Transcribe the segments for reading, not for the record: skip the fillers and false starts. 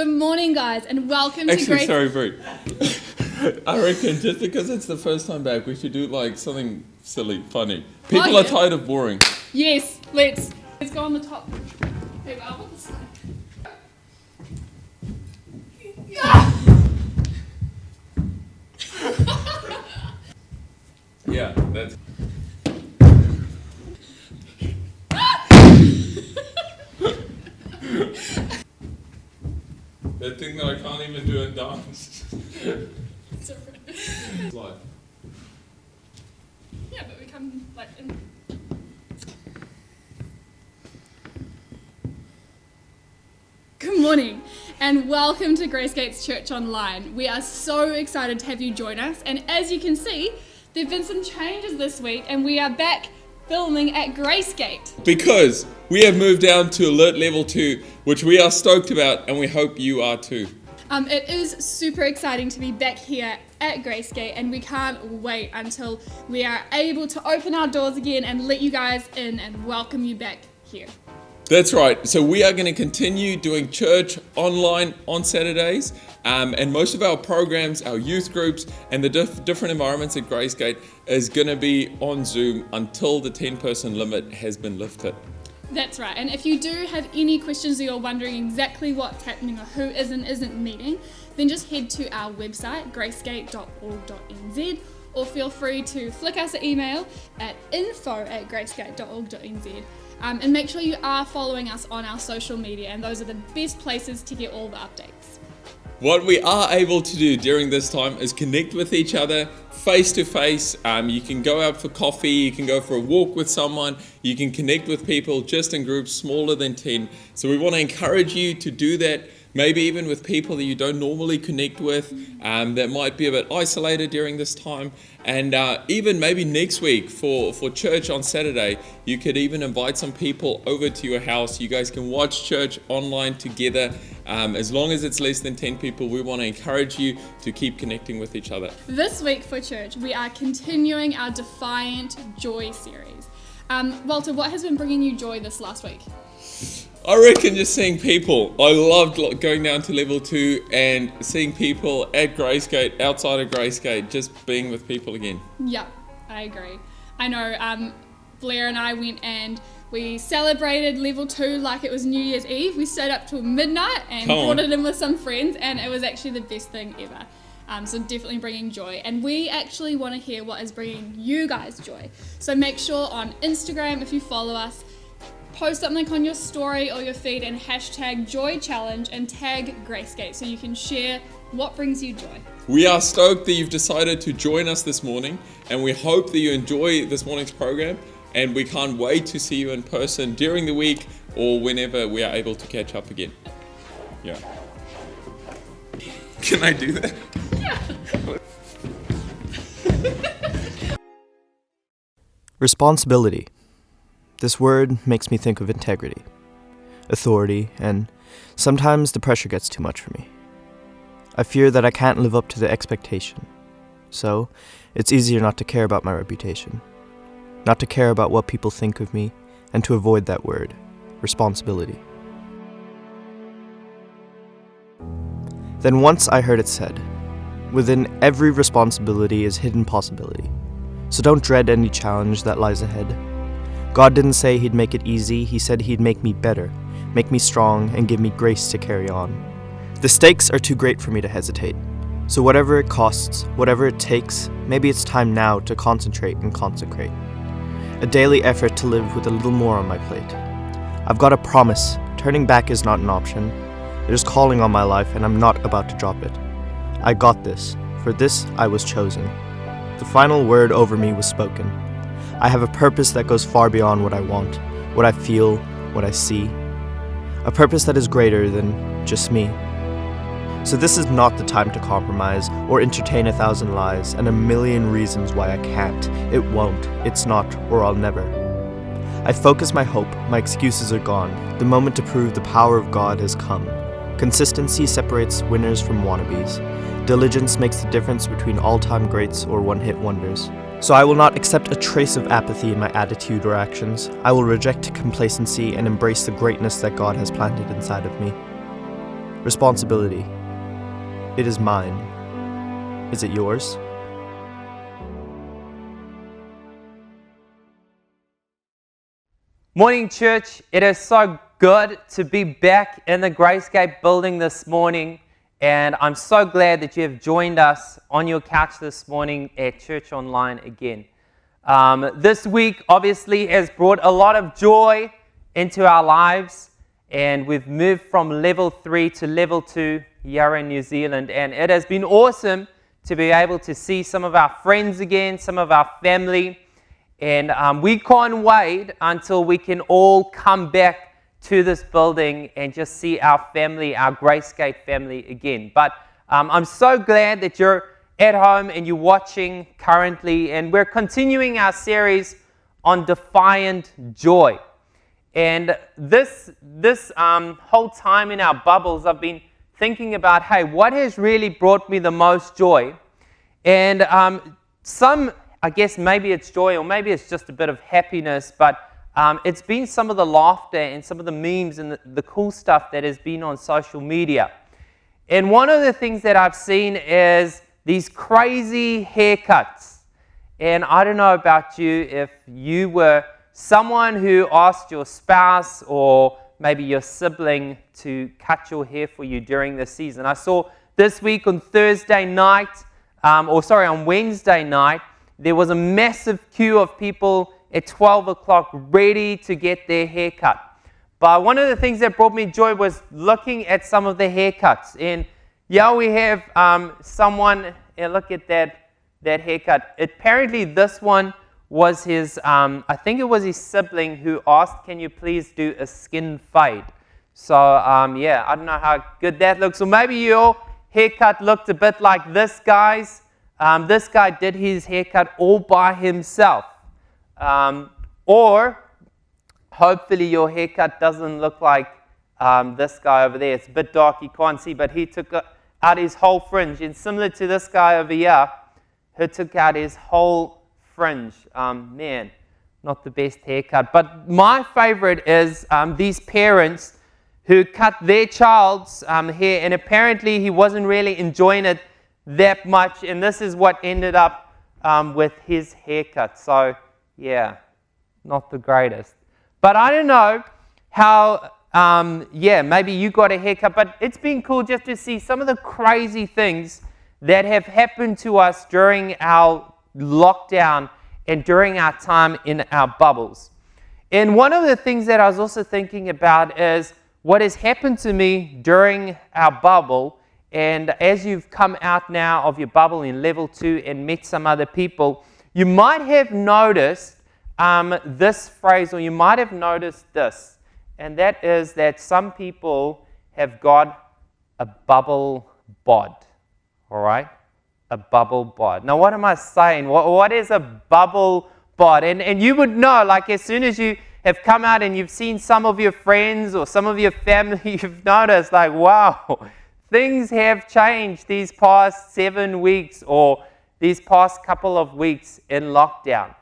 Good morning, guys, and welcome to Grace. Sorry, Brie. I reckon just because it's the first time back, we should do like something silly, funny. People are tired of boring. Yes, let's go on the top. Hey, I want this one. Yeah, that's. That thing that I can't even do in dance. Slide. Yeah, but we come like in. Good morning and welcome to Grace Gates Church Online. We are so excited to have you join us, and as you can see, there have been some changes this week and we are back filming at Grace Gate. Because we have moved down to Alert Level 2, which we are stoked about and we hope you are too. It is super exciting to be back here at Grace Gate, and we can't wait until we are able to open our doors again and let you guys in and welcome you back here. That's right. So we are going to continue doing church online on Saturdays, and most of our programs, our youth groups, and the different environments at Grace Gate is going to be on Zoom until the 10-person limit has been lifted. That's right. And if you do have any questions or you're wondering exactly what's happening or who is and isn't meeting, then just head to our website, gracegate.org.nz, or feel free to flick us an email at info@gracegate.org.nz. And make sure you are following us on our social media, and those are the best places to get all the updates. What we are able to do during this time is connect with each other face to face. You can go out for coffee, you can go for a walk with someone, you can connect with people just in groups smaller than 10. So we want to encourage you to do that, maybe even with people that you don't normally connect with, that might be a bit isolated during this time. And even maybe next week for church on Saturday, you could even invite some people over to your house. You guys can watch church online together. As long as it's less than 10 people, we want to encourage you to keep connecting with each other. This week for church, we are continuing our Defiant Joy series. Walter, what has been bringing you joy this last week? I reckon just seeing people. I loved going down to level 2 and seeing people at Grace Gate, outside of Grace Gate, just being with people again. Yep, I agree. I know Blair and I went and we celebrated level 2 like it was New Year's Eve. We stayed up till midnight and brought it in with some friends, and it was actually the best thing ever. So definitely bringing joy. And we actually want to hear what is bringing you guys joy. So make sure on Instagram, if you follow us, post something on your story or your feed and hashtag Joy Challenge and tag GraceGate so you can share what brings you joy. We are stoked that you've decided to join us this morning, and we hope that you enjoy this morning's program, and we can't wait to see you in person during the week or whenever we are able to catch up again. Yeah. Can I do that? Yeah. Responsibility. This word makes me think of integrity, authority, and sometimes the pressure gets too much for me. I fear that I can't live up to the expectation, so it's easier not to care about my reputation, not to care about what people think of me, and to avoid that word, responsibility. Then once I heard it said, within every responsibility is hidden possibility, so don't dread any challenge that lies ahead. God didn't say he'd make it easy, he said he'd make me better, make me strong, and give me grace to carry on. The stakes are too great for me to hesitate, so whatever it costs, whatever it takes, maybe it's time now to concentrate and consecrate. A daily effort to live with a little more on my plate. I've got a promise, turning back is not an option. There's calling on my life and I'm not about to drop it. I got this, for this I was chosen. The final word over me was spoken. I have a purpose that goes far beyond what I want, what I feel, what I see. A purpose that is greater than just me. So this is not the time to compromise or entertain 1,000 lies and a million reasons why I can't, it won't, it's not, or I'll never. I focus my hope, my excuses are gone. The moment to prove the power of God has come. Consistency separates winners from wannabes. Diligence makes the difference between all-time greats or one-hit wonders. So I will not accept a trace of apathy in my attitude or actions. I will reject complacency and embrace the greatness that God has planted inside of me. Responsibility. It is mine. Is it yours? Morning, church. It is so good to be back in the Gracegate building this morning, and I'm so glad that you have joined us on your couch this morning at Church Online again. This week obviously has brought a lot of joy into our lives, and we've moved from level 3 to level 2 here in New Zealand, and it has been awesome to be able to see some of our friends again, some of our family, and we can't wait until we can all come back to this building and just see our family, our Gracegate family again. But I'm so glad that you're at home and you're watching currently, and we're continuing our series on Defiant Joy. And this whole time in our bubbles, I've been thinking about, hey, what has really brought me the most joy? And I guess maybe it's joy, or maybe it's just a bit of happiness, but it's been some of the laughter and some of the memes and the cool stuff that has been on social media. And one of the things that I've seen is these crazy haircuts. And I don't know about you, if you were someone who asked your spouse or maybe your sibling to cut your hair for you during the season. I saw this week on Wednesday night, there was a massive queue of people at 12 o'clock ready to get their hair cut. But one of the things that brought me joy was looking at some of the haircuts. And yeah, we have someone, look at that haircut. Apparently this one was his, I think it was his sibling who asked, can you please do a skin fade? So yeah, I don't know how good that looks. Or maybe your haircut looked a bit like this guy's. This guy did his haircut all by himself. Or hopefully your haircut doesn't look like this guy over there. It's a bit dark, you can't see, but he took out his whole fringe. And similar to this guy over here, who took out his whole fringe. Man, not the best haircut. But my favorite is these parents who cut their child's hair, and apparently he wasn't really enjoying it that much, and this is what ended up with his haircut. So yeah, not the greatest. But I don't know how, maybe you got a haircut, but it's been cool just to see some of the crazy things that have happened to us during our lockdown and during our time in our bubbles. And one of the things that I was also thinking about is what has happened to me during our bubble. And as you've come out now of your bubble in level 2 and met some other people, you might have noticed this phrase, or you might have noticed this, and that is that some people have got a bubble bod, all right? A bubble bod. Now, what am I saying? What is a bubble bod? And you would know, like as soon as you have come out and you've seen some of your friends or some of your family, you've noticed like, wow, things have changed these past 7 weeks or these past couple of weeks in lockdown.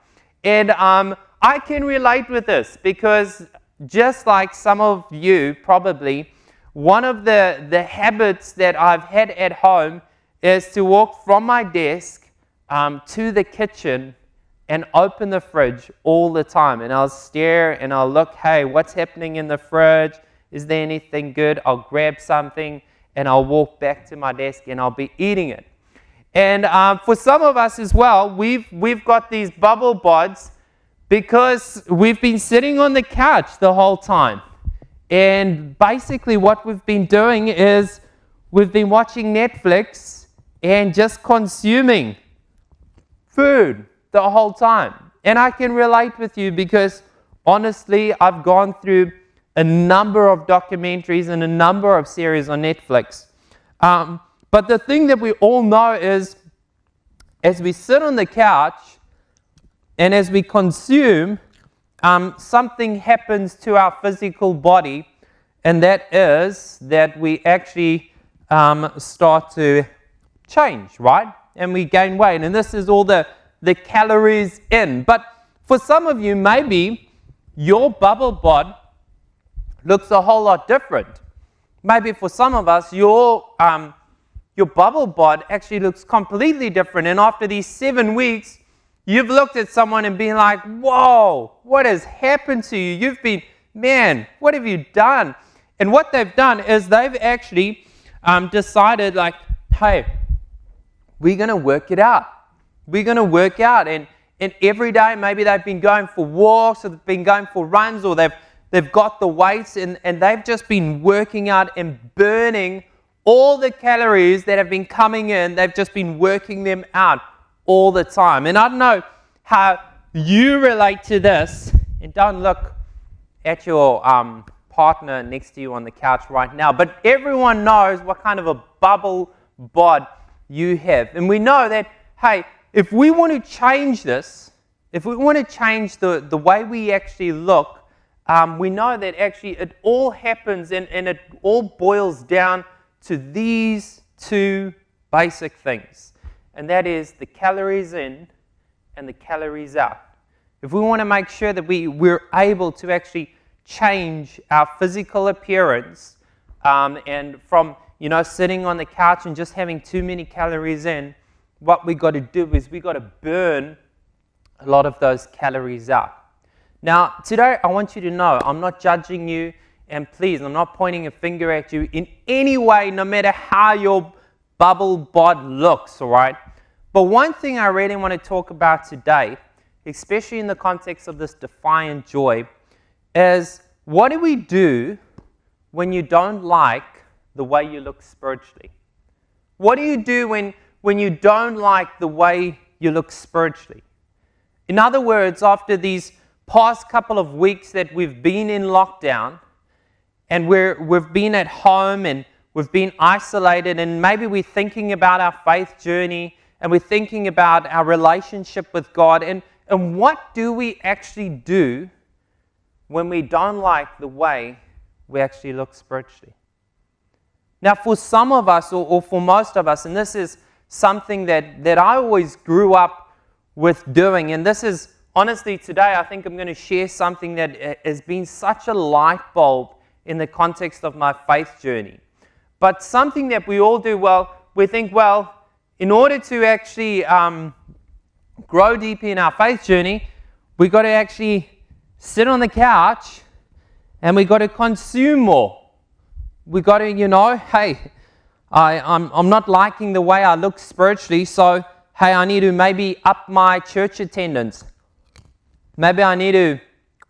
And I can relate with this because just like some of you probably, one of the habits that I've had at home is to walk from my desk to the kitchen and open the fridge all the time. And I'll stare and I'll look, hey, what's happening in the fridge? Is there anything good? I'll grab something and I'll walk back to my desk and I'll be eating it. And for some of us as well, we've got these bubble bods because we've been sitting on the couch the whole time. And basically what we've been doing is we've been watching Netflix and just consuming food the whole time. And I can relate with you because honestly, I've gone through a number of documentaries and a number of series on Netflix. But the thing that we all know is as we sit on the couch and as we consume, something happens to our physical body, and that is that we actually start to change, right? And we gain weight, and this is all the calories in. But for some of you, maybe your bubble bod looks a whole lot different. maybe for some of us, your bubble bod actually looks completely different. And after these 7 weeks, you've looked at someone and been like, whoa, what has happened to you? You've been, man, what have you done? And what they've done is they've actually decided like, hey, we're going to work it out. We're going to work out. And every day, maybe they've been going for walks, or they've been going for runs, or they've got the weights, and they've just been working out and burning all the calories that have been coming in. They've just been working them out all the time. And I don't know how you relate to this, and don't look at your partner next to you on the couch right now, but everyone knows what kind of a bubble bod you have. And we know that, hey, if we want to change this, if we want to change the way we actually look, we know that actually it all happens and it all boils down to these two basic things. And that is the calories in and the calories out. If we want to make sure that we're able to actually change our physical appearance, and from sitting on the couch and just having too many calories in, what we got to do is we got to burn a lot of those calories out. Now, today I want you to know I'm not judging you, and please, I'm not pointing a finger at you in any way, no matter how your bubble bod looks, all right? But one thing I really want to talk about today, especially in the context of this defiant joy, is what do we do when you don't like the way you look spiritually? What do you do when you don't like the way you look spiritually? In other words, after these past couple of weeks that we've been in lockdown, and we've been at home and we've been isolated, and maybe we're thinking about our faith journey and we're thinking about our relationship with God, and what do we actually do when we don't like the way we actually look spiritually? Now, for some of us, or for most of us, and this is something that I always grew up with doing, and this is, honestly, today I think I'm going to share something that has been such a light bulb in the context of my faith journey. But something that we all do, we think, in order to actually grow deep in our faith journey, we got to actually sit on the couch and we got to consume more. We got to, hey, I'm not liking the way I look spiritually, so hey, I need to maybe up my church attendance. Maybe I need to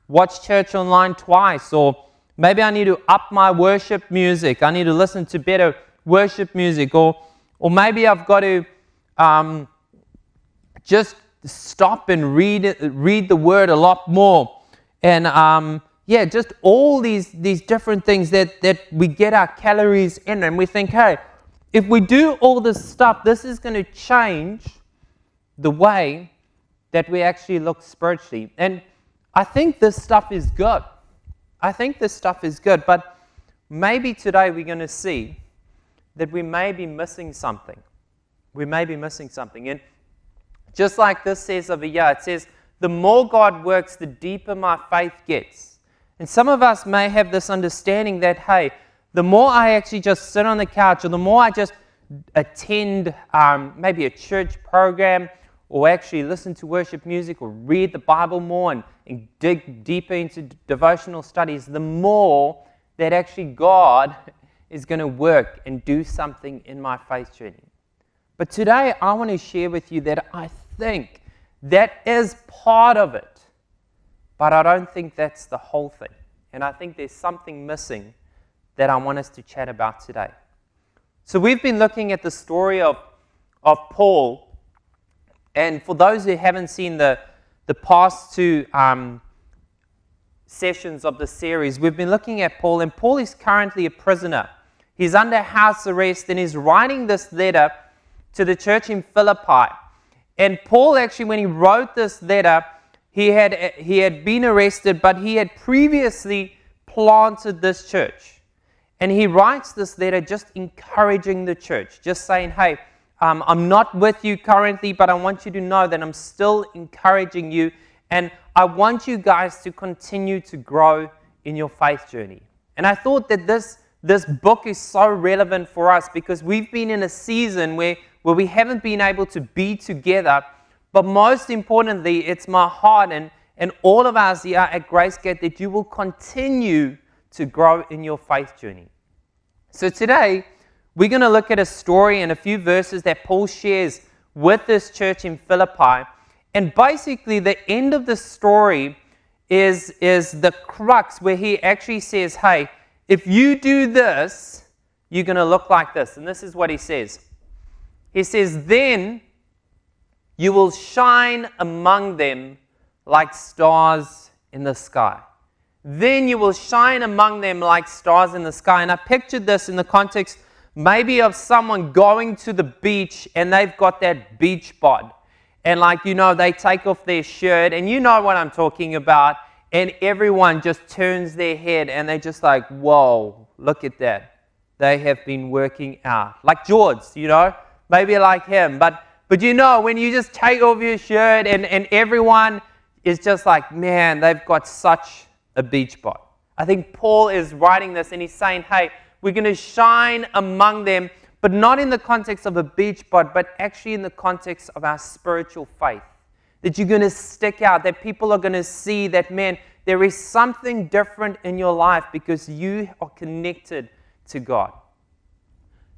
watch church online twice, or maybe I need to up my worship music. I need to listen to better worship music, or maybe I've got to just stop and read the word a lot more. And just all these different things that we get our calories in, and we think, hey, if we do all this stuff, this is going to change the way that we actually look spiritually. And I think this stuff is good. But maybe today we're going to see that we may be missing something. And just like this says over here, it says, the more God works, the deeper my faith gets. And some of us may have this understanding that, hey, the more I actually just sit on the couch, or the more I just attend maybe a church program, or actually listen to worship music, or read the Bible more and dig deeper into devotional studies, the more that actually God is going to work and do something in my faith journey. But today I want to share with you that I think that is part of it, but I don't think that's the whole thing. And I think there's something missing that I want us to chat about today. So we've been looking at the story of Paul. And for those who haven't seen the past two sessions of the series, we've been looking at Paul, and Paul is currently a prisoner. He's under house arrest, and he's writing this letter to the church in Philippi. And Paul actually, when he wrote this letter, he had been arrested, but he had previously planted this church. And he writes this letter just encouraging the church, just saying, hey, I'm not with you currently, but I want you to know that I'm still encouraging you, and I want you guys to continue to grow in your faith journey. And I thought that this this book is so relevant for us because we've been in a season where we haven't been able to be together. But most importantly, it's my heart and all of us here at GraceGate that you will continue to grow in your faith journey. So today, we're going to look at a story and a few verses that Paul shares with this church in Philippi. And basically, the end of the story is the crux where he actually says, hey, if you do this, you're going to look like this. And this is what he says. He says, then you will shine among them like stars in the sky. Then you will shine among them like stars in the sky. And I pictured this in the context maybe of someone going to the beach and they've got that beach bod. And they take off their shirt and you know what I'm talking about. And everyone just turns their head and they're just like, whoa, look at that. They have been working out. Like George, maybe like him. But when you just take off your shirt and everyone is just like, man, they've got such a beach bod. I think Paul is writing this and he's saying, hey, we're going to shine among them, but not in the context of a beach bod, but actually in the context of our spiritual faith. That you're going to stick out, that people are going to see that, man, there is something different in your life because you are connected to God.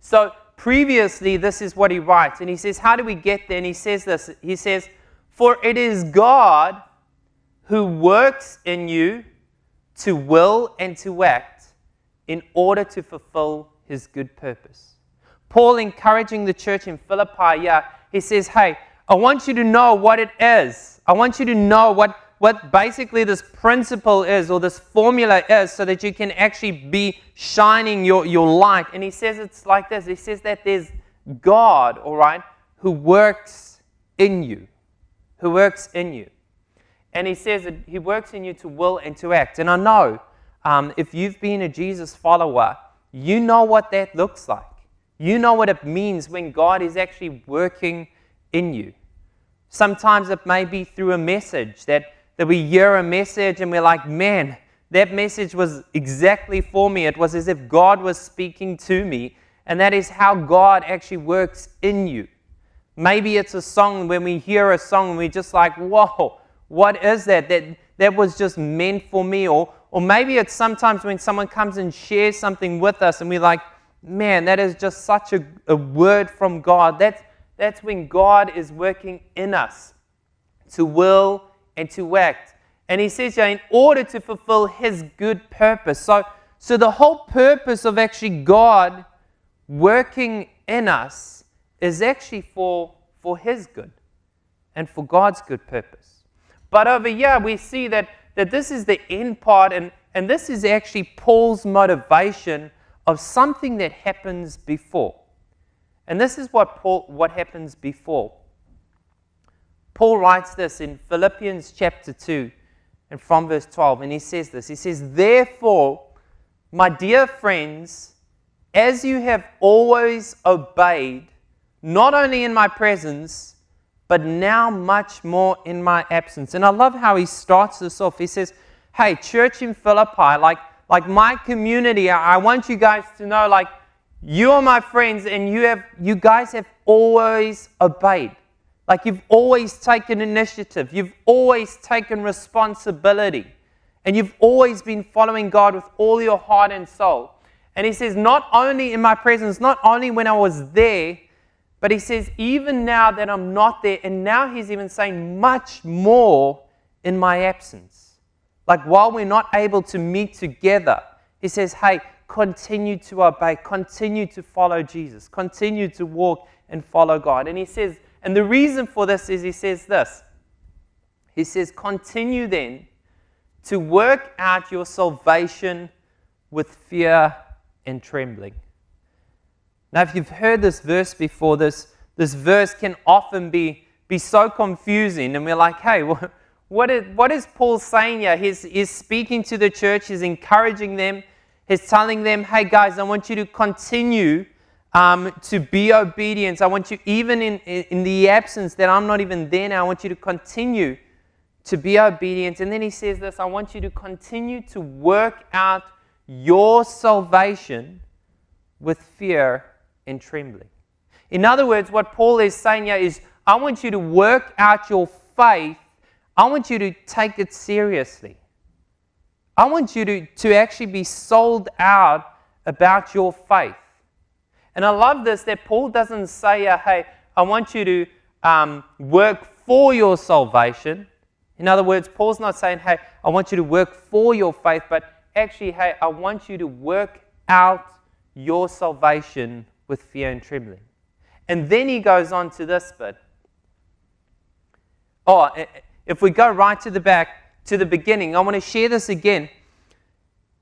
So previously, this is what he writes, and he says, how do we get there? And he says this, he says, for it is God who works in you to will and to act in order to fulfill his good purpose. Paul encouraging the church in Philippi, he says, hey, I want you to know what it is. I want you to know what basically this principle is or this formula is so that you can actually be shining your light. And he says it's like this. He says that there's God, all right, who works in you. Who works in you. And he says that he works in you to will and to act. And I know if you've been a Jesus follower, you know what that looks like. You know what it means when God is actually working in you. Sometimes it may be through a message that we hear a message and we're like, man, that message was exactly for me. It was as if God was speaking to me. And that is how God actually works in you. Maybe it's a song when we hear a song and we're just like, whoa, what is that? That was just meant for me. Or maybe it's sometimes when someone comes and shares something with us and we're like, man, that is just such a word from God. That's when God is working in us to will and to act. And he says, in order to fulfill his good purpose. So the whole purpose of actually God working in us is actually for his good and for God's good purpose. But over here we see that this is the end part and this is actually Paul's motivation of something that happens before. And this is what happens before. Paul writes this in Philippians chapter 2 and from verse 12. And he says this. He says, therefore, my dear friends, as you have always obeyed, not only in my presence, but now much more in my absence. And I love how he starts this off. He says, hey, church in Philippi, like my community, I want you guys to know, like, you are my friends and you guys have always obeyed. Like you've always taken initiative. You've always taken responsibility. And you've always been following God with all your heart and soul. And he says, not only in my presence, not only when I was there, but he says, even now that I'm not there, and now he's even saying much more in my absence. Like while we're not able to meet together, he says, hey, continue to obey, continue to follow Jesus, continue to walk and follow God. And he says, and the reason for this is he says this. He says, continue then to work out your salvation with fear and trembling. Now, if you've heard this verse before, this verse can often be so confusing. And we're like, hey, what is Paul saying here? He's speaking to the church. He's encouraging them. He's telling them, hey, guys, I want you to continue to be obedient. I want you, even in the absence that I'm not even there now, I want you to continue to be obedient. And then he says this, I want you to continue to work out your salvation with fear and trembling. In other words, what Paul is saying here is, I want you to work out your faith. I want you to take it seriously. I want you to actually be sold out about your faith. And I love this, that Paul doesn't say, hey, I want you to work for your salvation. In other words, Paul's not saying, hey, I want you to work for your faith, but actually, hey, I want you to work out your salvation with fear and trembling. And then he goes on to this bit. Oh, if we go right to the back, to the beginning, I want to share this again.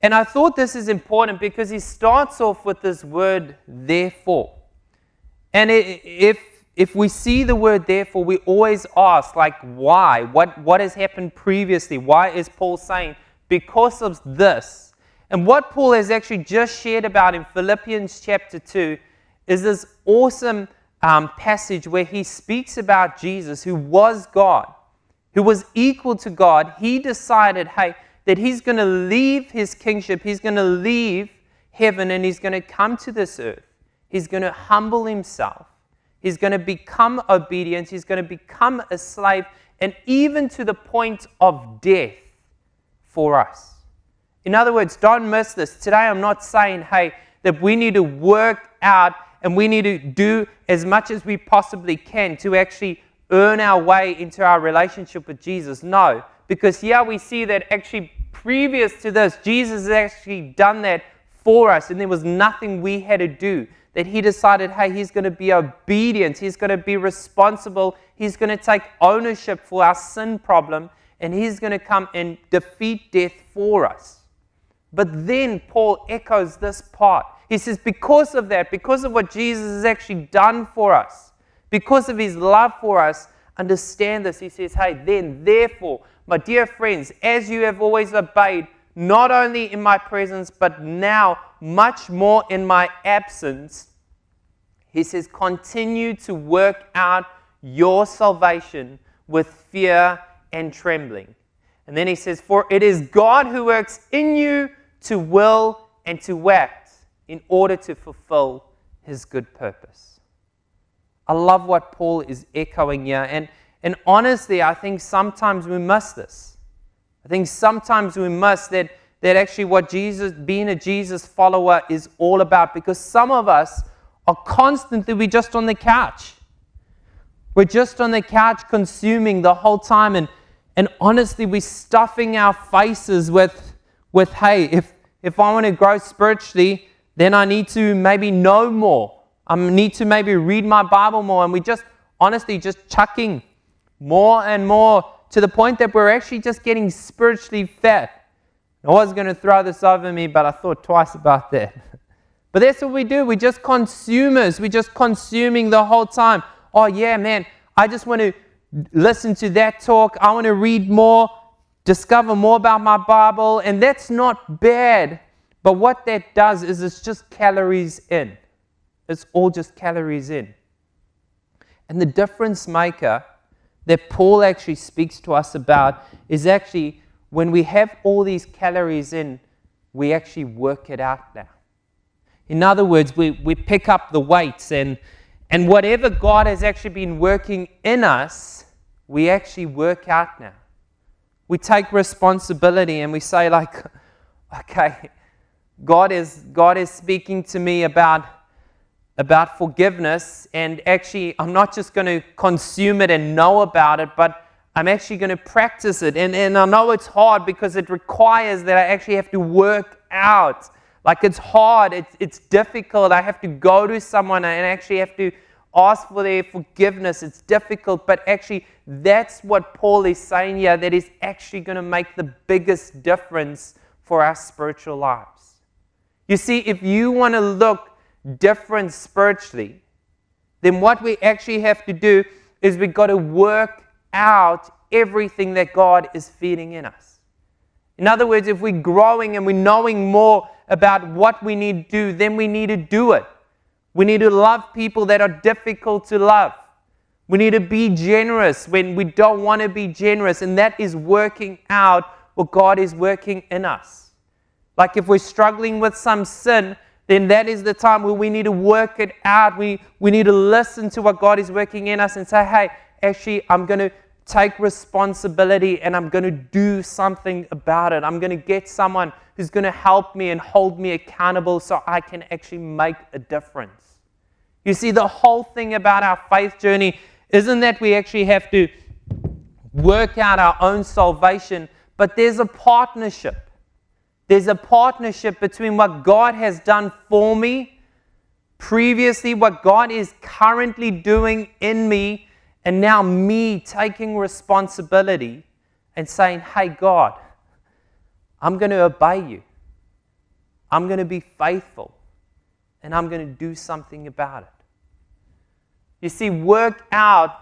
And I thought this is important because he starts off with this word, therefore. And if we see the word therefore, we always ask, like, why? What has happened previously? Why is Paul saying, because of this? And what Paul has actually just shared about in Philippians chapter 2 is this awesome passage where he speaks about Jesus, who was God, who was equal to God. He decided, hey, that he's going to leave his kingship, he's going to leave heaven, and he's going to come to this earth. He's going to humble himself. He's going to become obedient. He's going to become a slave, and even to the point of death for us. In other words, don't miss this. Today I'm not saying, hey, that we need to work out and we need to do as much as we possibly can to actually earn our way into our relationship with Jesus. No, because here we see that actually previous to this, Jesus has actually done that for us, and there was nothing we had to do. That he decided, hey, he's going to be obedient, he's going to be responsible, he's going to take ownership for our sin problem, and he's going to come and defeat death for us. But then Paul echoes this part. He says, because of that, because of what Jesus has actually done for us, because of his love for us, understand this. He says, hey, then, therefore, my dear friends, as you have always obeyed, not only in my presence, but now much more in my absence, he says, continue to work out your salvation with fear and trembling. And then he says, for it is God who works in you to will and to act in order to fulfill his good purpose. I love what Paul is echoing here. And honestly, I think sometimes we miss this. I think sometimes we miss that actually what being a Jesus follower is all about, because some of us are constantly, we're just on the couch. We're just on the couch consuming the whole time, and honestly, we're stuffing our faces with hey, if I want to grow spiritually, then I need to maybe know more. I need to maybe read my Bible more, and we just honestly just chucking more and more to the point that we're actually just getting spiritually fat. I was going to throw this over me, but I thought twice about that. But that's what we do. We're just consumers. We're just consuming the whole time. Oh yeah, man, I just want to listen to that talk. I want to read more, discover more about my Bible, and that's not bad. But what that does is it's just calories in. It's all just calories in. And the difference maker that Paul actually speaks to us about is actually when we have all these calories in, we actually work it out now. In other words, we pick up the weights, and whatever God has actually been working in us, we actually work out now. We take responsibility and we say, like, okay, God is speaking to me about forgiveness, and actually I'm not just going to consume it and know about it, but I'm actually going to practice it. And I know it's hard because it requires that I actually have to work out. Like, it's hard, it's difficult. I have to go to someone and actually have to ask for their forgiveness. It's difficult, but actually that's what Paul is saying here, that is actually going to make the biggest difference for our spiritual lives. You see, if you want to look different spiritually, then what we actually have to do is we've got to work out everything that God is feeding in us. In other words, if we're growing and we're knowing more about what we need to do, then we need to do it. We need to love people that are difficult to love. We need to be generous when we don't want to be generous, and that is working out what God is working in us. Like if we're struggling with some sin, then that is the time where we need to work it out. We need to listen to what God is working in us and say, hey, actually, I'm going to take responsibility and I'm going to do something about it. I'm going to get someone who's going to help me and hold me accountable so I can actually make a difference. You see, the whole thing about our faith journey isn't that we actually have to work out our own salvation, but there's a partnership. There's a partnership between what God has done for me previously, what God is currently doing in me, and now me taking responsibility and saying, hey, God, I'm going to obey you. I'm going to be faithful, and I'm going to do something about it. You see, work out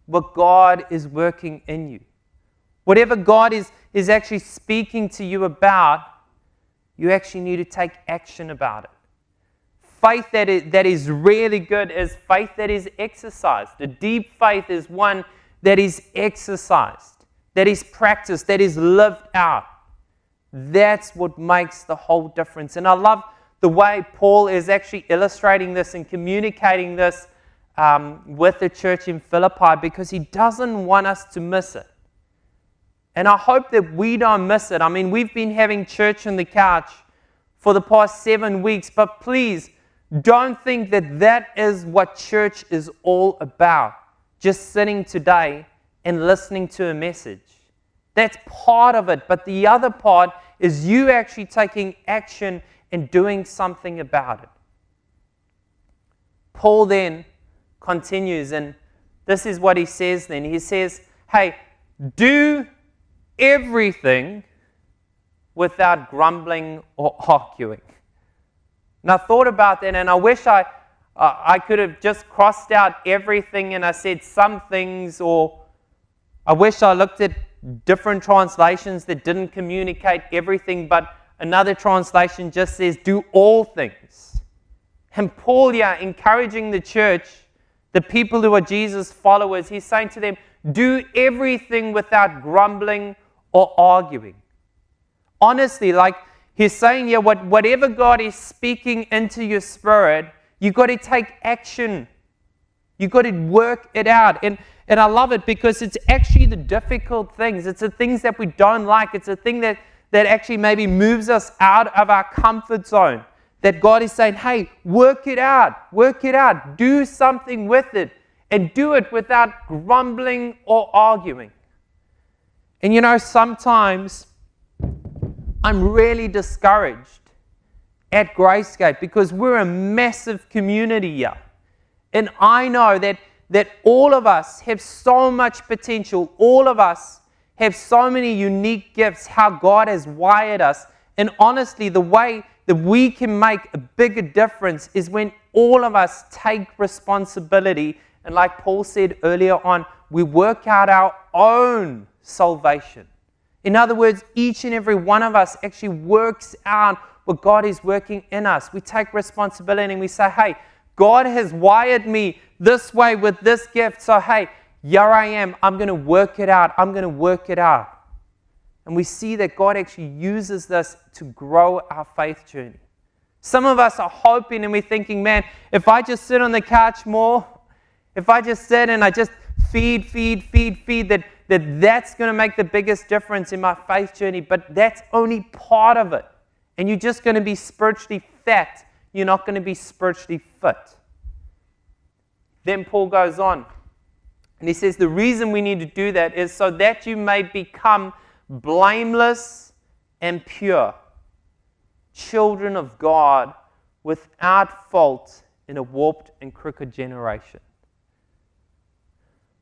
what God is working in you. Whatever God is actually speaking to you about, you actually need to take action about it. Faith that is really good is faith that is exercised. A deep faith is one that is exercised, that is practiced, that is lived out. That's what makes the whole difference. And I love the way Paul is actually illustrating this and communicating this with the church in Philippi, because he doesn't want us to miss it. And I hope that we don't miss it. I mean, we've been having church on the couch for the past 7 weeks, but please don't think that that is what church is all about, just sitting today and listening to a message. That's part of it, but the other part is you actually taking action and doing something about it. Paul then continues, and this is what he says then. He says, hey, do everything without grumbling or arguing. And I thought about that, and I wish I could have just crossed out everything and I said some things, or I wish I looked at different translations that didn't communicate everything, but another translation just says do all things. And Paul here, encouraging the church, the people who are Jesus followers, he's saying to them, do everything without grumbling or arguing. Honestly, like he's saying here, whatever God is speaking into your spirit, you've got to take action. You've got to work it out. And I love it because it's actually the difficult things. It's the things that we don't like. It's the thing that actually maybe moves us out of our comfort zone. That God is saying, hey, work it out. Work it out. Do something with it. And do it without grumbling or arguing. And you know, sometimes I'm really discouraged at Gracegate because we're a massive community here. And I know that all of us have so much potential. All of us have so many unique gifts, how God has wired us. And honestly, the way that we can make a bigger difference is when all of us take responsibility. And like Paul said earlier on, we work out our own salvation. In other words, each and every one of us actually works out what God is working in us. We take responsibility and we say, hey, God has wired me this way with this gift. So, hey, here I am. I'm going to work it out. I'm going to work it out. And we see that God actually uses this to grow our faith journey. Some of us are hoping and we're thinking, man, if I just sit on the couch more, if I just sit and I just feed, that's going to make the biggest difference in my faith journey. But that's only part of it. And you're just going to be spiritually fat. You're not going to be spiritually fit. Then Paul goes on. And he says the reason we need to do that is so that you may become blameless and pure, children of God without fault in a warped and crooked generation.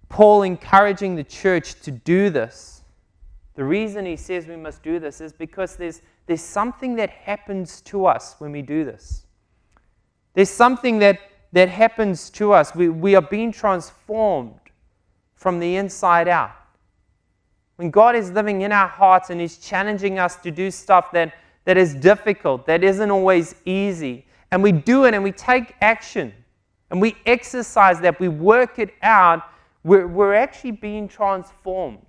Paul encouraging the church to do this. The reason he says we must do this is because there's something that happens to us when we do this. There's something that happens to us. We are being transformed from the inside out. When God is living in our hearts and He's challenging us to do stuff that is difficult, that isn't always easy, and we do it and we take action and we exercise that, we work it out, we're actually being transformed.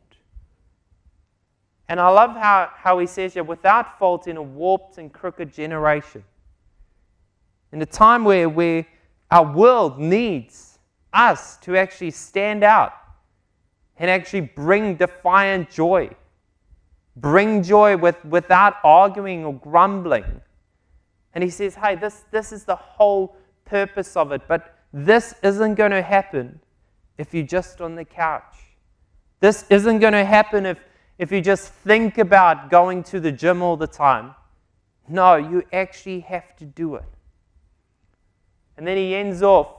And I love how he says here, without fault in a warped and crooked generation. In a time where our world needs us to actually stand out and actually bring defiant joy. Bring joy without arguing or grumbling. And he says, hey, this is the whole purpose of it. But this isn't going to happen if you're just on the couch. This isn't going to happen if you just think about going to the gym all the time. No, you actually have to do it. And then he ends off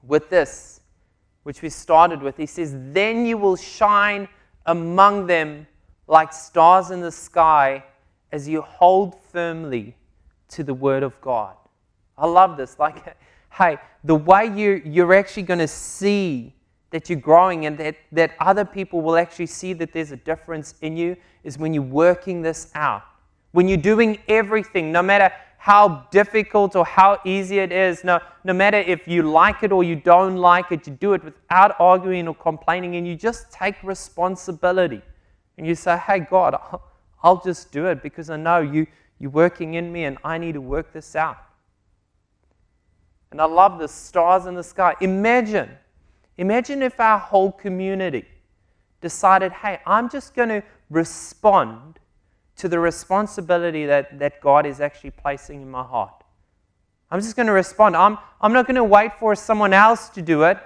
with this, which we started with. He says, then you will shine among them like stars in the sky as you hold firmly to the word of God. I love this. Like, hey, the way you're actually going to see that you're growing and that other people will actually see that there's a difference in you is when you're working this out. When you're doing everything, no matter how difficult or how easy it is, no matter if you like it or you don't like it, you do it without arguing or complaining, and you just take responsibility. And you say, hey, God, I'll just do it because I know you're working in me and I need to work this out. And I love the stars in the sky. Imagine if our whole community decided, hey, I'm just going to respond to the responsibility that God is actually placing in my heart. I'm just going to respond. I'm not going to wait for someone else to do it,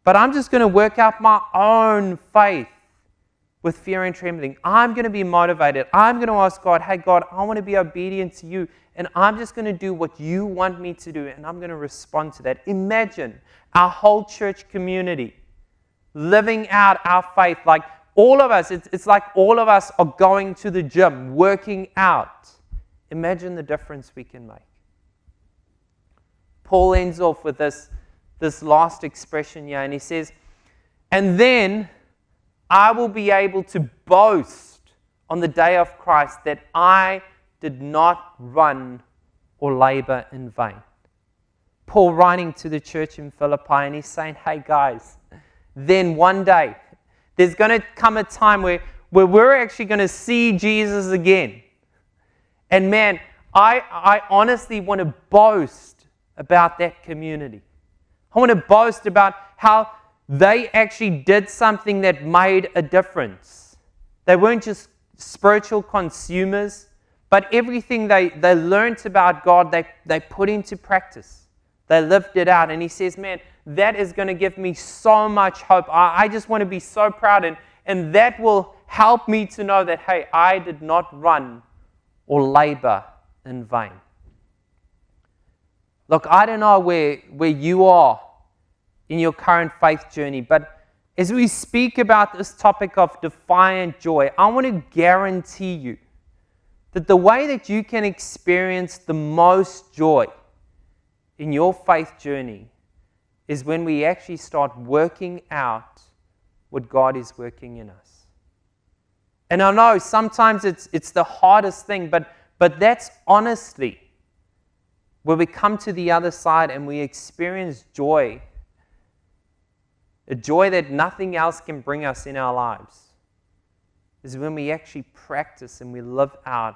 but I'm just going to work out my own faith with fear and trembling. I'm going to be motivated. I'm going to ask God, hey, God, I want to be obedient to you, and I'm just going to do what you want me to do, and I'm going to respond to that. Imagine our whole church community living out our faith. Like all of us, it's like all of us are going to the gym, working out. Imagine the difference we can make. Paul ends off with this last expression here, and he says, and then I will be able to boast on the day of Christ that I did not run or labor in vain. Paul writing to the church in Philippi, and he's saying, hey guys, then one day, there's going to come a time where we're actually going to see Jesus again. And man, I honestly want to boast about that community. I want to boast about how they actually did something that made a difference. They weren't just spiritual consumers, but everything they learned about God, they put into practice. They lived it out. And he says, man, that is going to give me so much hope. I just want to be so proud. And that will help me to know that, hey, I did not run or labor in vain. Look, I don't know where you are in your current faith journey, but as we speak about this topic of defiant joy, I want to guarantee you that the way that you can experience the most joy in your faith journey is when we actually start working out what God is working in us. And I know sometimes it's the hardest thing, but that's honestly where we come to the other side and we experience joy, a joy that nothing else can bring us in our lives, is when we actually practice and we live out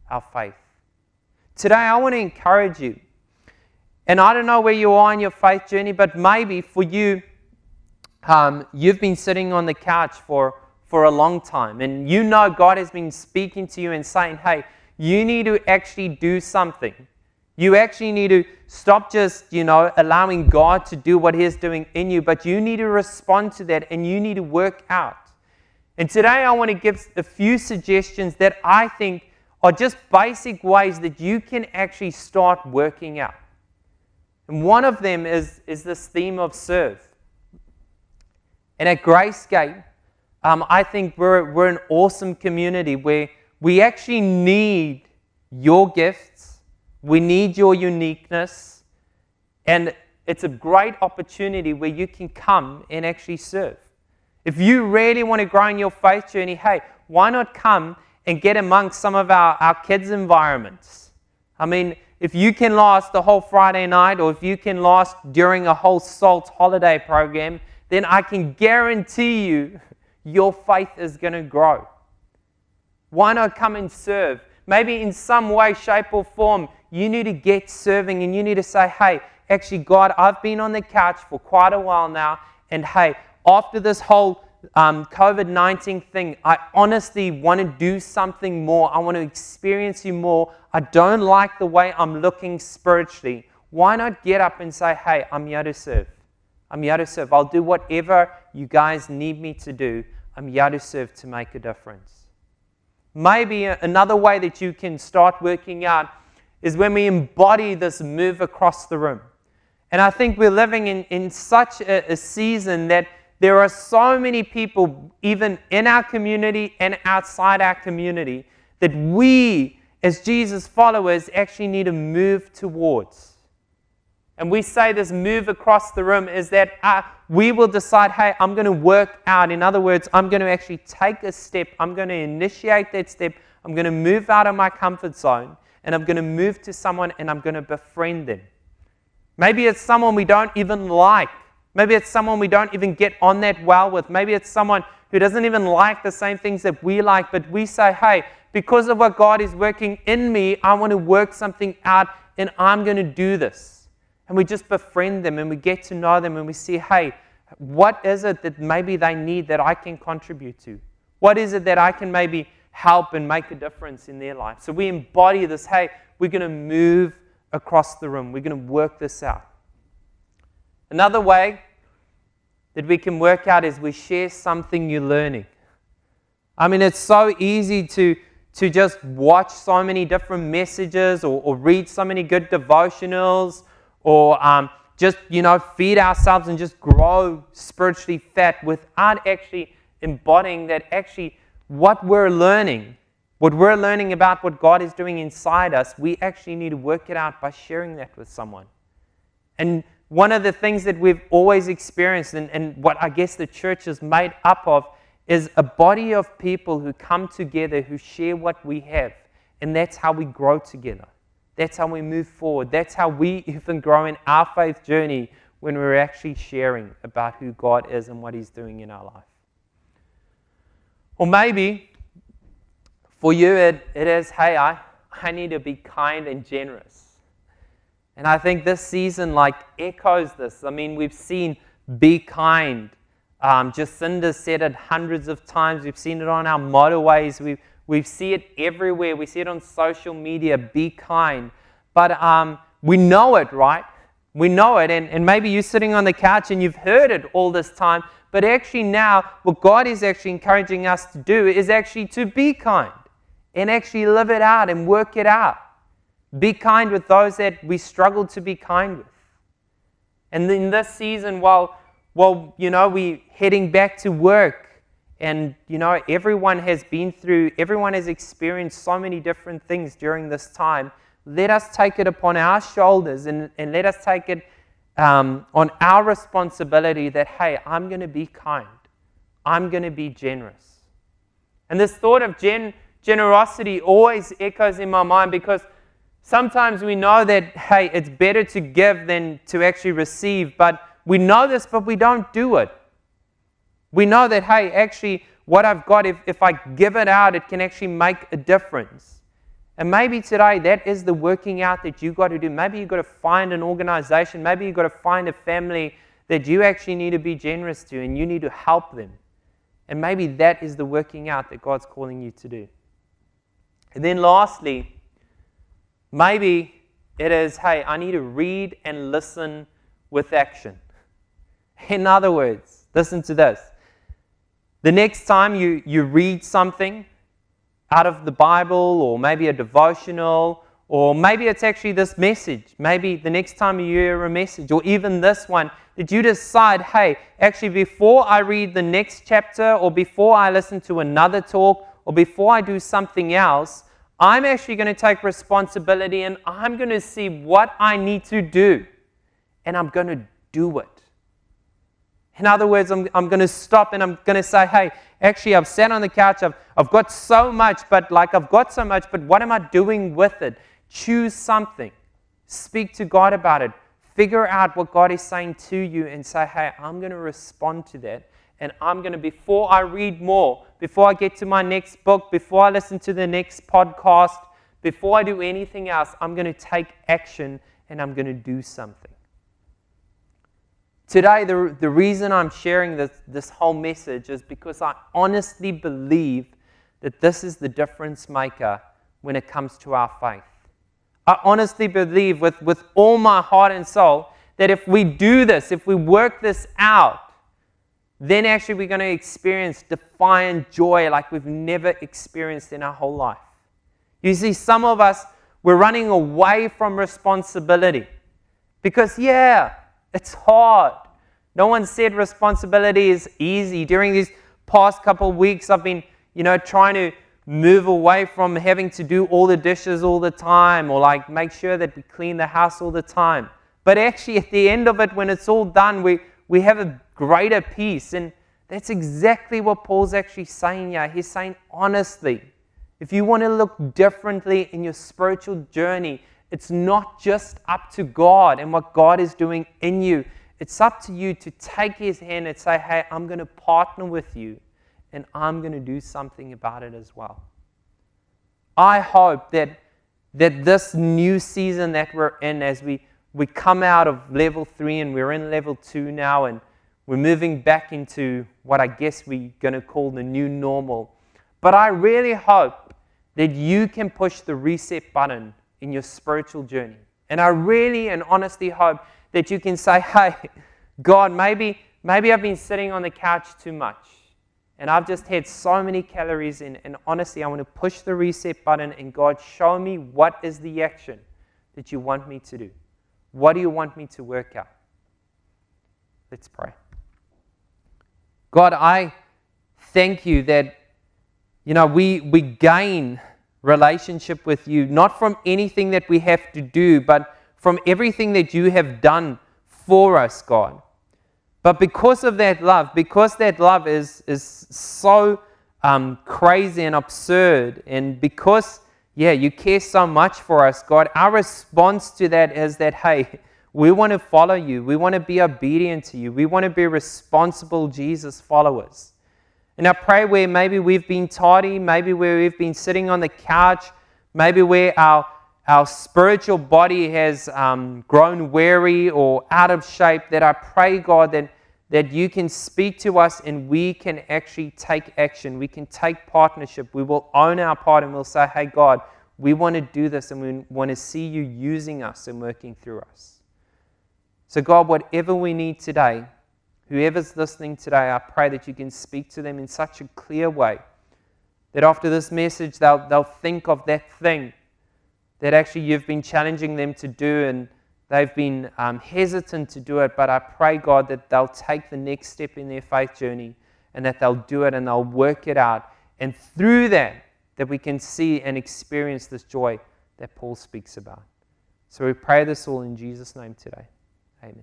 our faith. Today, I want to encourage you. And I don't know where you are in your faith journey, but maybe for you, you've been sitting on the couch for a long time. And you know God has been speaking to you and saying, hey, you need to actually do something. You actually need to stop just, allowing God to do what He is doing in you, but you need to respond to that and you need to work out. And today I want to give a few suggestions that I think are just basic ways that you can actually start working out. And one of them is this theme of serve. And at Gracegate, I think we're an awesome community where we actually need your gifts. We need your uniqueness. And it's a great opportunity where you can come and actually serve. If you really want to grow in your faith journey, hey, why not come and get amongst some of our kids' environments? I mean, if you can last the whole Friday night, or if you can last during a whole SALT holiday program, then I can guarantee you, your faith is going to grow. Why not come and serve? Maybe in some way, shape, or form, you need to get serving and you need to say, hey, actually, God, I've been on the couch for quite a while now, and hey, after this whole COVID-19 thing, I honestly want to do something more. I want to experience you more. I don't like the way I'm looking spiritually. Why not get up and say, hey, I'm here to serve. I'm here to serve. I'll do whatever you guys need me to do. I'm here to serve to make a difference. Maybe another way that you can start working out is when we embody this move across the room. And I think we're living in such a season that there are so many people, even in our community and outside our community, that we, as Jesus followers, actually need to move towards. And we say this move across the room is that we will decide, hey, I'm going to work out. In other words, I'm going to actually take a step. I'm going to initiate that step. I'm going to move out of my comfort zone. And I'm going to move to someone and I'm going to befriend them. Maybe it's someone we don't even like. Maybe it's someone we don't even get on that well with. Maybe it's someone who doesn't even like the same things that we like. But we say, hey, because of what God is working in me, I want to work something out and I'm going to do this. And we just befriend them and we get to know them and we see, hey, what is it that maybe they need that I can contribute to? What is it that I can maybe help and make a difference in their life? So we embody this, hey, we're going to move across the room. We're going to work this out. Another way that we can work out is we share something you're learning. I mean, it's so easy to just watch so many different messages or read so many good devotionals or just, feed ourselves and just grow spiritually fat without actually embodying that actually what we're learning about what God is doing inside us, we actually need to work it out by sharing that with someone. And one of the things that we've always experienced and what I guess the church is made up of is a body of people who come together, who share what we have. And that's how we grow together. That's how we move forward. That's how we even grow in our faith journey when we're actually sharing about who God is and what He's doing in our life. Or maybe for you it is, hey, I need to be kind and generous. And I think this season echoes this. I mean, we've seen be kind. Jacinda said it hundreds of times. We've seen it on our motorways. We see it everywhere. We see it on social media, be kind. But we know it, right? We know it. And maybe you're sitting on the couch and you've heard it all this time. But actually now, what God is actually encouraging us to do is actually to be kind and actually live it out and work it out. Be kind with those that we struggle to be kind with. And in this season, while we're heading back to work, and, everyone has experienced so many different things during this time. Let us take it upon our shoulders and let us take it on our responsibility that, hey, I'm going to be kind. I'm going to be generous. And this thought of generosity always echoes in my mind because sometimes we know that, hey, it's better to give than to actually receive. But we know this, but we don't do it. We know that, hey, actually, what I've got, if I give it out, it can actually make a difference. And maybe today, that is the working out that you've got to do. Maybe you've got to find an organization. Maybe you've got to find a family that you actually need to be generous to, and you need to help them. And maybe that is the working out that God's calling you to do. And then lastly, maybe it is, hey, I need to read and listen with action. In other words, listen to this. The next time you read something out of the Bible or maybe a devotional or maybe it's actually this message, maybe the next time you hear a message or even this one, that you decide, hey, actually before I read the next chapter or before I listen to another talk or before I do something else, I'm actually going to take responsibility and I'm going to see what I need to do and I'm going to do it. In other words, I'm going to stop and I'm going to say, hey, actually, I've sat on the couch. I've got so much, but what am I doing with it? Choose something. Speak to God about it. Figure out what God is saying to you and say, hey, I'm going to respond to that. And I'm going to, before I read more, before I get to my next book, before I listen to the next podcast, before I do anything else, I'm going to take action and I'm going to do something. Today, the reason I'm sharing this whole message is because I honestly believe that this is the difference maker when it comes to our faith. I honestly believe with all my heart and soul that if we do this, if we work this out, then actually we're going to experience defiant joy like we've never experienced in our whole life. You see, some of us, we're running away from responsibility because, it's hard. No one said responsibility is easy. During these past couple of weeks, I've been, trying to move away from having to do all the dishes all the time or like make sure that we clean the house all the time. But actually, at the end of it, when it's all done, we have a greater peace. And that's exactly what Paul's actually saying here. He's saying, honestly, if you want to look differently in your spiritual journey, it's not just up to God and what God is doing in you. It's up to you to take His hand and say, hey, I'm going to partner with you and I'm going to do something about it as well. I hope that this new season that we're in, as we come out of level 3 and we're in level 2 now, and we're moving back into what I guess we're going to call the new normal. But I really hope that you can push the reset button in your spiritual journey. And I really and honestly hope that you can say, hey, God, maybe I've been sitting on the couch too much. And I've just had so many calories in. And honestly, I want to push the reset button. And God, show me what is the action that you want me to do. What do you want me to work out? Let's pray. God, I thank you that, we gain relationship with you, not from anything that we have to do, but from everything that you have done for us, God. But because of that love, because that love is so crazy and absurd, and because, you care so much for us, God, our response to that is that, hey, we want to follow you. We want to be obedient to you. We want to be responsible Jesus followers. And I pray where maybe we've been tardy, maybe where we've been sitting on the couch, maybe where our spiritual body has grown weary or out of shape, that I pray, God, that you can speak to us and we can actually take action. We can take partnership. We will own our part and we'll say, hey, God, we want to do this and we want to see you using us and working through us. So, God, whatever we need today, whoever's listening today, I pray that you can speak to them in such a clear way that after this message, they'll think of that thing that actually you've been challenging them to do, and they've been hesitant to do it. But I pray, God, that they'll take the next step in their faith journey and that they'll do it and they'll work it out. And through that we can see and experience this joy that Paul speaks about. So we pray this all in Jesus' name today. Amen.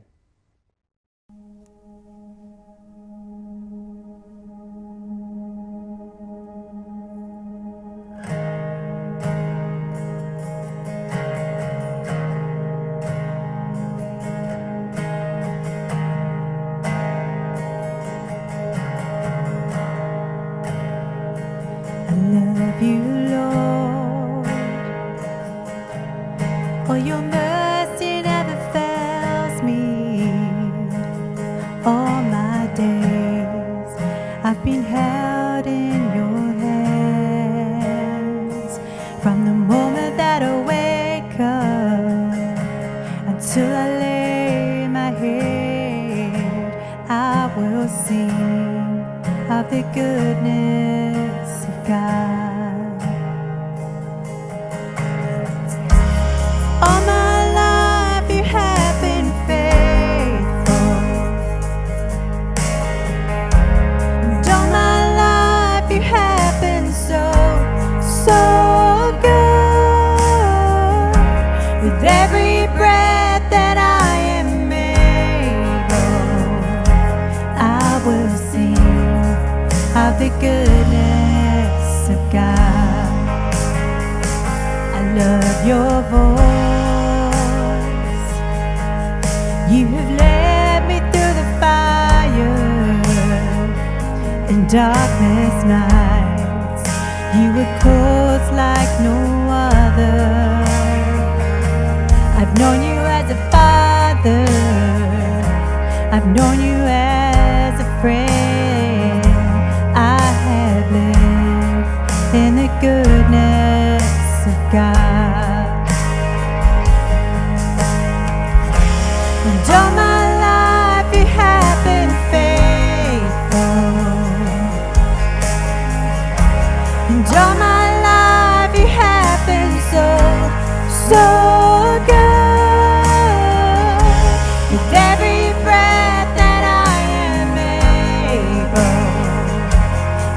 You have led me through the fire. darkness nights, you were close like no other. I've known you as a father, I've known you as a friend. I have lived in the goodness of God. And all my life you have been faithful. And all my life you have been so good. With every breath that I am able,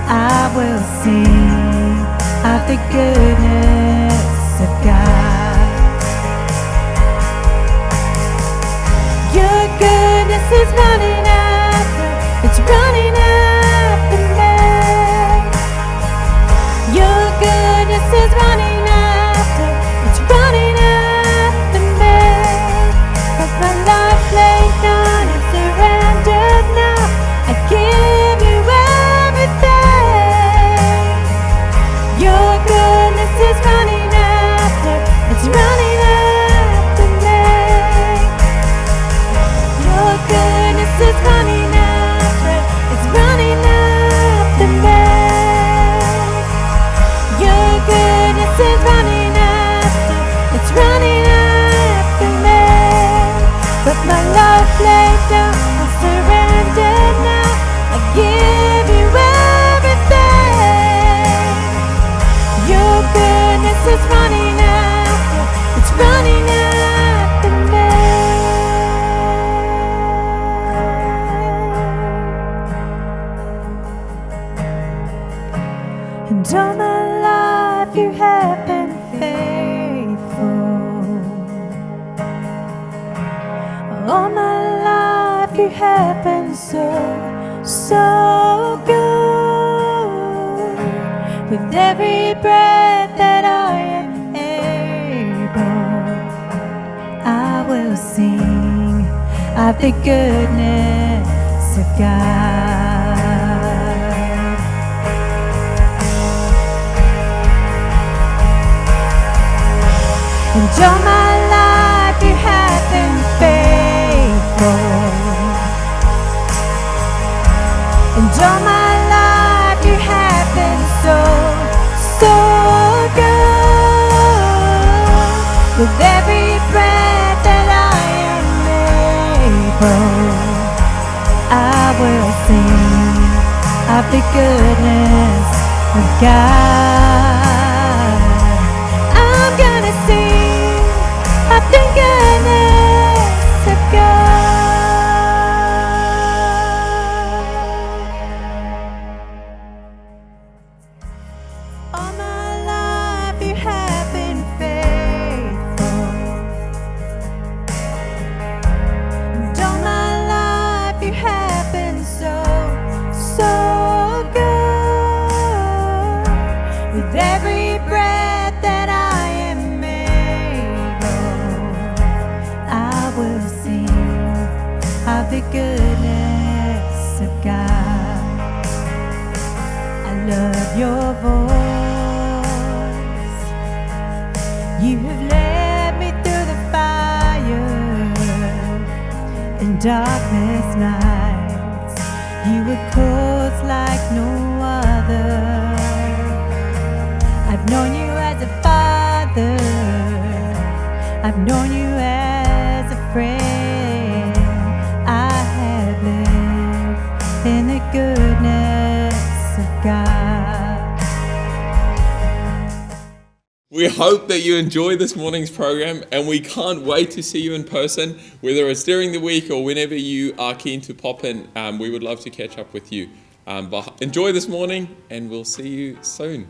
I will sing of the goodness of God. Your goodness is running after, it's running after me. Your goodness is running after, it's running after me. With my life laid down and surrendered now, I give you everything. Your goodness is running after, it's running after me. Your goodness is running after, it's running after me. Your goodness is running after, it's running after me. With my life laid down, I surrender now, I give you everything. Your goodness is running after, it's running after me. And all my life you have been faithful. All my life you have been so good. With every breath that I am able, I will sing of the goodness of God. And all my life you have been faithful. And all my life you have been so good. With every breath that I am able, I will sing of the goodness of God. I'm gonna sing of the goodness of God. All my life you have been faithful. And all my life you have been so good. With every breath that I am able, I will sing of the goodness of God. I love your voice. You have led me through the fire and darkness nights. You were close like no other. I've known you as a father, I've known you as a friend. I have lived in the goodness of God. We hope that you enjoy this morning's program, and we can't wait to see you in person, whether it's during the week or whenever you are keen to pop in. We would love to catch up with you. But enjoy this morning, and we'll see you soon.